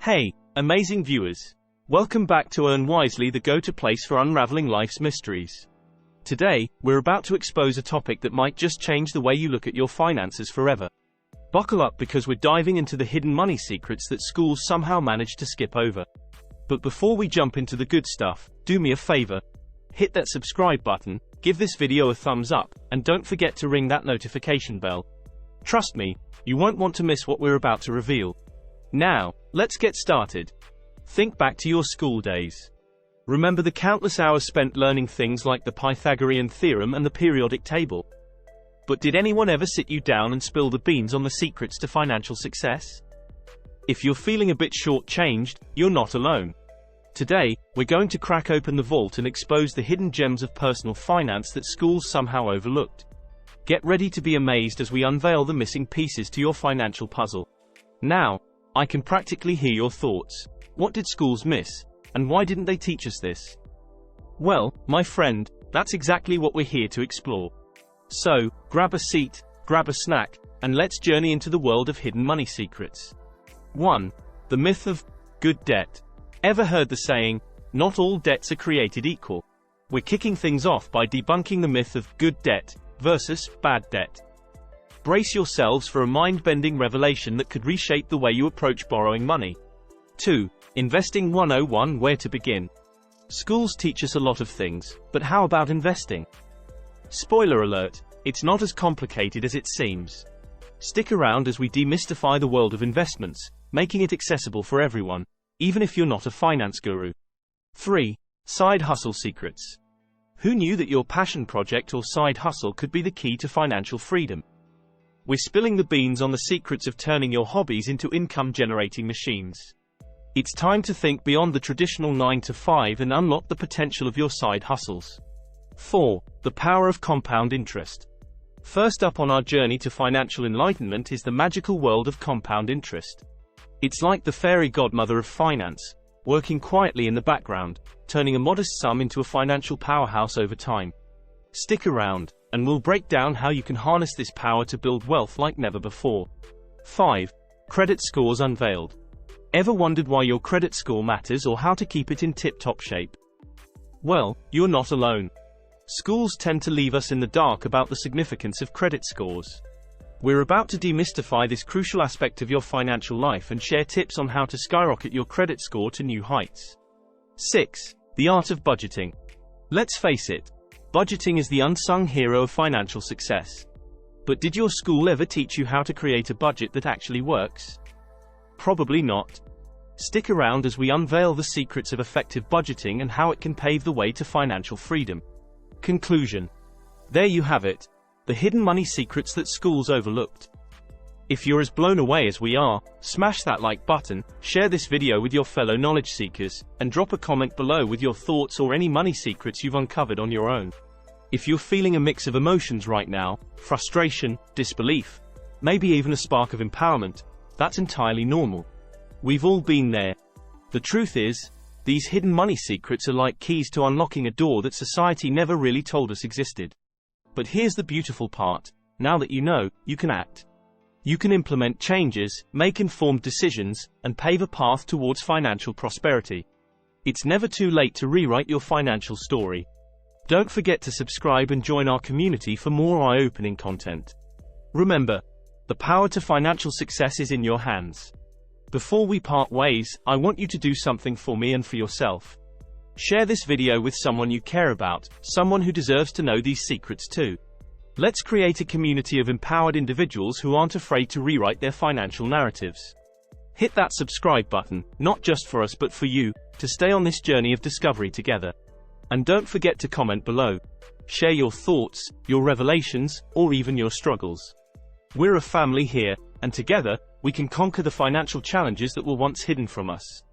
Hey, amazing viewers! Welcome back to Earn Wisely, the go-to place for unraveling life's mysteries. Today, we're about to expose a topic that might just change the way you look at your finances forever. Buckle up because we're diving into the hidden money secrets that schools somehow manage to skip over. But before we jump into the good stuff, do me a favor. Hit that subscribe button, give this video a thumbs up, and don't forget to ring that notification bell. Trust me, you won't want to miss what we're about to reveal. Now, let's get started. Think back to your school days. Remember the countless hours spent learning things like the Pythagorean theorem and the periodic table. But did anyone ever sit you down and spill the beans on the secrets to financial success? If you're feeling a bit short-changed, you're not alone. Today, we're going to crack open the vault and expose the hidden gems of personal finance that schools somehow overlooked. Get ready to be amazed as we unveil the missing pieces to your financial puzzle. Now, I can practically hear your thoughts. What did schools miss? And why didn't they teach us this? Well, my friend, that's exactly what we're here to explore. So, grab a seat, grab a snack, and let's journey into the world of hidden money secrets. 1. The myth of good debt. Ever heard the saying, not all debts are created equal? We're kicking things off by debunking the myth of good debt versus bad debt. Brace yourselves for a mind-bending revelation that could reshape the way you approach borrowing money. 2. Investing 101. Where to begin? Schools teach us a lot of things, but how about investing? Spoiler alert, it's not as complicated as it seems. Stick around as we demystify the world of investments, making it accessible for everyone, even if you're not a finance guru. 3. Side hustle secrets. Who knew that your passion project or side hustle could be the key to financial freedom? We're spilling the beans on the secrets of turning your hobbies into income-generating machines. It's time to think beyond the traditional 9-to-5 and unlock the potential of your side hustles. 4. The power of compound interest. First up on our journey to financial enlightenment is the magical world of compound interest. It's like the fairy godmother of finance, working quietly in the background, turning a modest sum into a financial powerhouse over time. Stick around, and we'll break down how you can harness this power to build wealth like never before. 5. Credit scores unveiled. Ever wondered why your credit score matters or how to keep it in tip-top shape? Well, you're not alone. Schools tend to leave us in the dark about the significance of credit scores. We're about to demystify this crucial aspect of your financial life and share tips on how to skyrocket your credit score to new heights. 6. The art of budgeting. Let's face it, budgeting is the unsung hero of financial success. But did your school ever teach you how to create a budget that actually works? Probably not. Stick around as we unveil the secrets of effective budgeting and how it can pave the way to financial freedom. Conclusion. There you have it, the hidden money secrets that schools overlooked. If you're as blown away as we are, smash that like button, share this video with your fellow knowledge seekers, and drop a comment below with your thoughts or any money secrets you've uncovered on your own. If you're feeling a mix of emotions right now, frustration, disbelief, maybe even a spark of empowerment, that's entirely normal. We've all been there. The truth is, these hidden money secrets are like keys to unlocking a door that society never really told us existed. But here's the beautiful part. Now that you know, you can act. You can implement changes, make informed decisions, and pave a path towards financial prosperity. It's never too late to rewrite your financial story. Don't forget to subscribe and join our community for more eye-opening content. Remember, the power to financial success is in your hands. Before we part ways, I want you to do something for me and for yourself. Share this video with someone you care about, someone who deserves to know these secrets too. Let's create a community of empowered individuals who aren't afraid to rewrite their financial narratives. Hit that subscribe button, not just for us but for you, to stay on this journey of discovery together. And don't forget to comment below. Share your thoughts, your revelations, or even your struggles. We're a family here, and together, we can conquer the financial challenges that were once hidden from us.